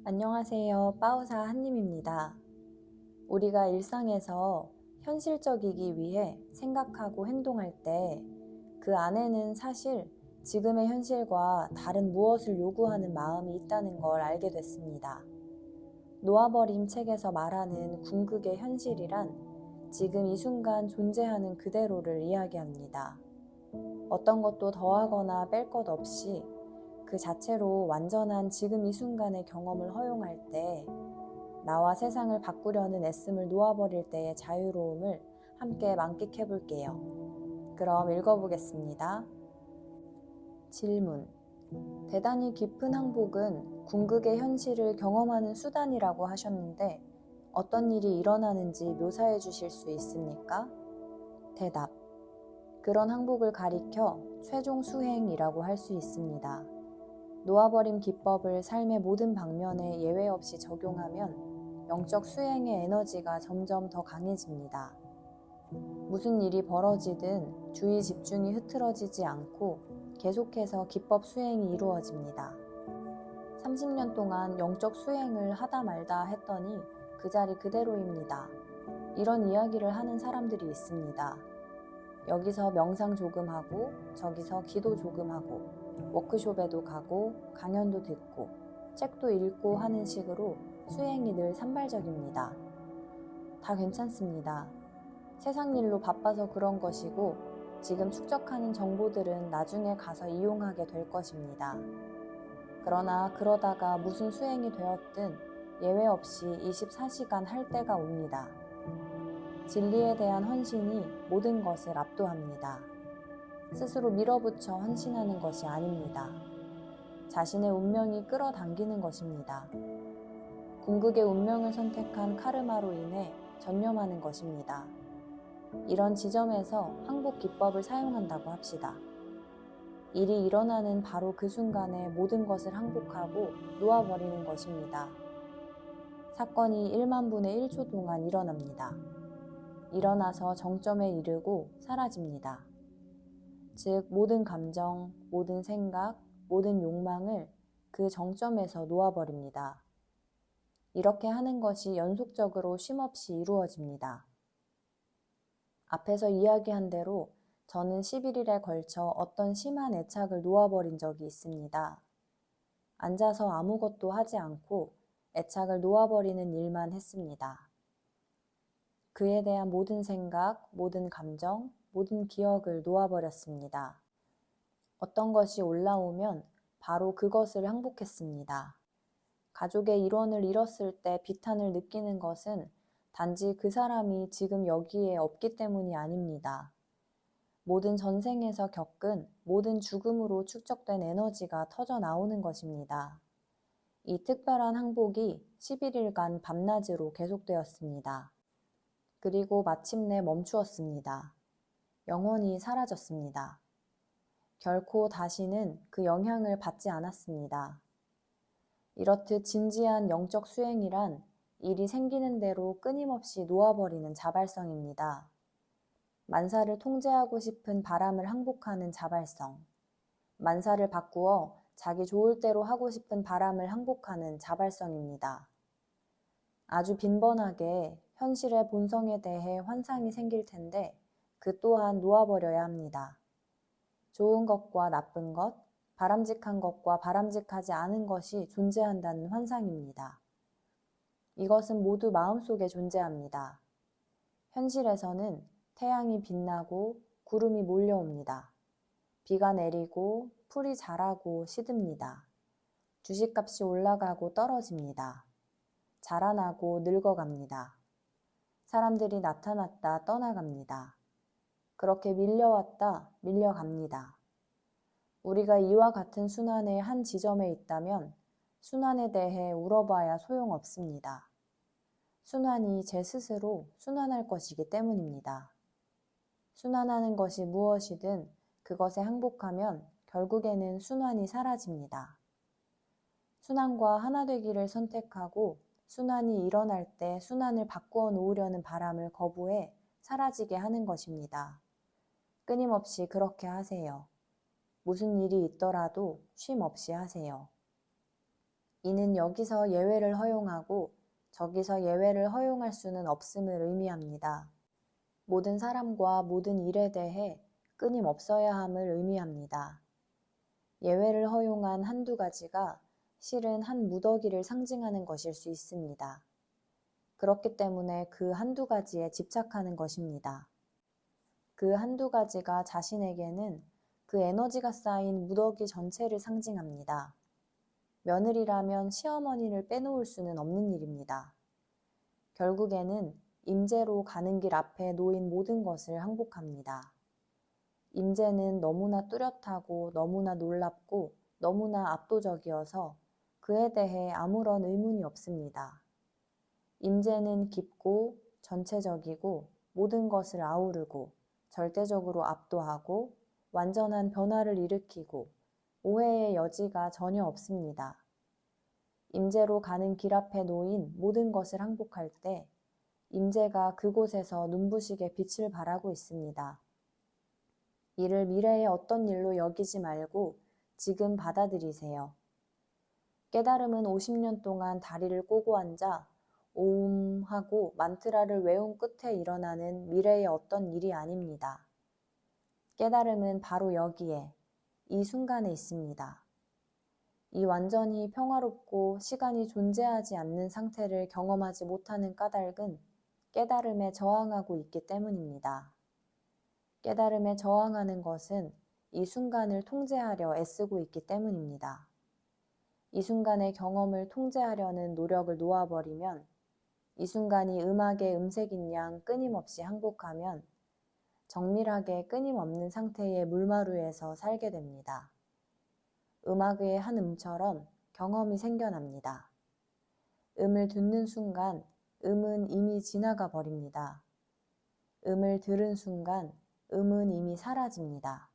안녕하세요. 빠우사 한님입니다. 우리가 일상에서 현실적이기 위해 생각하고 행동할 때 그 안에는 사실 지금의 현실과 다른 무엇을 요구하는 마음이 있다는 걸 알게 됐습니다. 놓아버림 책에서 말하는 궁극의 현실이란 지금 이 순간 존재하는 그대로를 이야기합니다. 어떤 것도 더하거나 뺄 것 없이 그 자체로 완전한 지금 이 순간의 경험을 허용할 때 나와 세상을 바꾸려는 애씀을 놓아버릴 때의 자유로움을 함께 만끽해 볼게요. 그럼 읽어보겠습니다. 질문. 대단히 깊은 항복은 궁극의 현실을 경험하는 수단이라고 하셨는데 어떤 일이 일어나는지 묘사해 주실 수 있습니까? 대답. 그런 항복을 가리켜 최종 수행이라고 할 수 있습니다. 놓아버림 기법을 삶의 모든 방면에 예외 없이 적용하면 영적 수행의 에너지가 점점 더 강해집니다. 무슨 일이 벌어지든 주의 집중이 흐트러지지 않고 계속해서 기법 수행이 이루어집니다. 30년 동안 영적 수행을 하다 말다 했더니 그 자리 그대로입니다. 이런 이야기를 하는 사람들이 있습니다. 여기서 명상 조금 하고 저기서 기도 조금 하고 워크숍에도 가고 강연도 듣고 책도 읽고 하는 식으로 수행이 늘 산발적입니다. 다 괜찮습니다. 세상 일로 바빠서 그런 것이고 지금 축적하는 정보들은 나중에 가서 이용하게 될 것입니다. 그러나 그러다가 무슨 수행이 되었든 예외 없이 24시간 할 때가 옵니다. 진리에 대한 헌신이 모든 것을 압도합니다. 스스로 밀어붙여 헌신하는 것이 아닙니다. 자신의 운명이 끌어당기는 것입니다. 궁극의 운명을 선택한 카르마로 인해 전념하는 것입니다. 이런 지점에서 항복 기법을 사용한다고 합시다. 일이 일어나는 바로 그 순간에 모든 것을 항복하고 놓아버리는 것입니다. 사건이 1만 분의 1초 동안 일어납니다. 일어나서 정점에 이르고 사라집니다. 즉 모든 감정, 모든 생각, 모든 욕망을 그 정점에서 놓아버립니다. 이렇게 하는 것이 연속적으로 쉼없이 이루어집니다. 앞에서 이야기한 대로 저는 11일에 걸쳐 어떤 심한 애착을 놓아버린 적이 있습니다. 앉아서 아무것도 하지 않고 애착을 놓아버리는 일만 했습니다. 그에 대한 모든 생각, 모든 감정, 모든 기억을 놓아버렸습니다. 어떤 것이 올라오면 바로 그것을 항복했습니다. 가족의 일원을 잃었을 때 비탄을 느끼는 것은 단지 그 사람이 지금 여기에 없기 때문이 아닙니다. 모든 전생에서 겪은 모든 죽음으로 축적된 에너지가 터져 나오는 것입니다. 이 특별한 항복이 11일간 밤낮으로 계속되었습니다. 그리고 마침내 멈추었습니다. 영원히 사라졌습니다. 결코 다시는 그 영향을 받지 않았습니다. 이렇듯 진지한 영적 수행이란 일이 생기는 대로 끊임없이 놓아버리는 자발성입니다. 만사를 통제하고 싶은 바람을 항복하는 자발성, 만사를 바꾸어 자기 좋을 대로 하고 싶은 바람을 항복하는 자발성입니다. 아주 빈번하게 현실의 본성에 대해 환상이 생길 텐데 그 또한 놓아버려야 합니다. 좋은 것과 나쁜 것, 바람직한 것과 바람직하지 않은 것이 존재한다는 환상입니다. 이것은 모두 마음속에 존재합니다. 현실에서는 태양이 빛나고 구름이 몰려옵니다. 비가 내리고 풀이 자라고 시듭니다. 주식값이 올라가고 떨어집니다. 자라나고 늙어갑니다. 사람들이 나타났다 떠나갑니다. 그렇게 밀려왔다 밀려갑니다. 우리가 이와 같은 순환의 한 지점에 있다면 순환에 대해 울어봐야 소용없습니다. 순환이 제 스스로 순환할 것이기 때문입니다. 순환하는 것이 무엇이든 그것에 항복하면 결국에는 순환이 사라집니다. 순환과 하나 되기를 선택하고 순환이 일어날 때 순환을 바꾸어 놓으려는 바람을 거부해 사라지게 하는 것입니다. 끊임없이 그렇게 하세요. 무슨 일이 있더라도 쉼 없이 하세요. 이는 여기서 예외를 허용하고 저기서 예외를 허용할 수는 없음을 의미합니다. 모든 사람과 모든 일에 대해 끊임없어야 함을 의미합니다. 예외를 허용한 한두 가지가 실은 한 무더기를 상징하는 것일 수 있습니다. 그렇기 때문에 그 한두 가지에 집착하는 것입니다. 그 한두 가지가 자신에게는 그 에너지가 쌓인 무더기 전체를 상징합니다. 며느리라면 시어머니를 빼놓을 수는 없는 일입니다. 결국에는 임재로 가는 길 앞에 놓인 모든 것을 항복합니다. 임재는 너무나 뚜렷하고 너무나 놀랍고 너무나 압도적이어서 그에 대해 아무런 의문이 없습니다. 임재는 깊고 전체적이고 모든 것을 아우르고 절대적으로 압도하고 완전한 변화를 일으키고 오해의 여지가 전혀 없습니다. 임재로 가는 길 앞에 놓인 모든 것을 항복할 때 임재가 그곳에서 눈부시게 빛을 발하고 있습니다. 이를 미래의 어떤 일로 여기지 말고 지금 받아들이세요. 깨달음은 50년 동안 다리를 꼬고 앉아 오음 하고 만트라를 외운 끝에 일어나는 미래의 어떤 일이 아닙니다. 깨달음은 바로 여기에, 이 순간에 있습니다. 이 완전히 평화롭고 시간이 존재하지 않는 상태를 경험하지 못하는 까닭은 깨달음에 저항하고 있기 때문입니다. 깨달음에 저항하는 것은 이 순간을 통제하려 애쓰고 있기 때문입니다. 이 순간의 경험을 통제하려는 노력을 놓아버리면 이 순간이 음악의 음색인 양 끊임없이 항복하면 정밀하게 끊임없는 상태의 물마루에서 살게 됩니다. 음악의 한 음처럼 경험이 생겨납니다. 음을 듣는 순간 음은 이미 지나가 버립니다. 음을 들은 순간 음은 이미 사라집니다.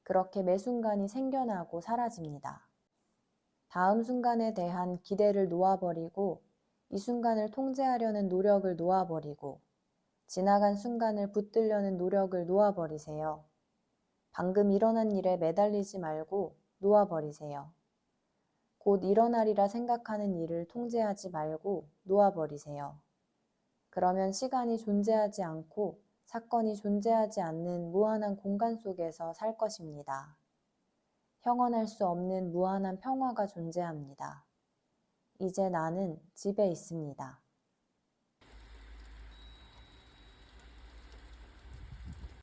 그렇게 매 순간이 생겨나고 사라집니다. 다음 순간에 대한 기대를 놓아버리고 이 순간을 통제하려는 노력을 놓아버리고 지나간 순간을 붙들려는 노력을 놓아버리세요. 방금 일어난 일에 매달리지 말고 놓아버리세요. 곧 일어나리라 생각하는 일을 통제하지 말고 놓아버리세요. 그러면 시간이 존재하지 않고 사건이 존재하지 않는 무한한 공간 속에서 살 것입니다. 형언할 수 없는 무한한 평화가 존재합니다. 이제 나는 집에 있습니다.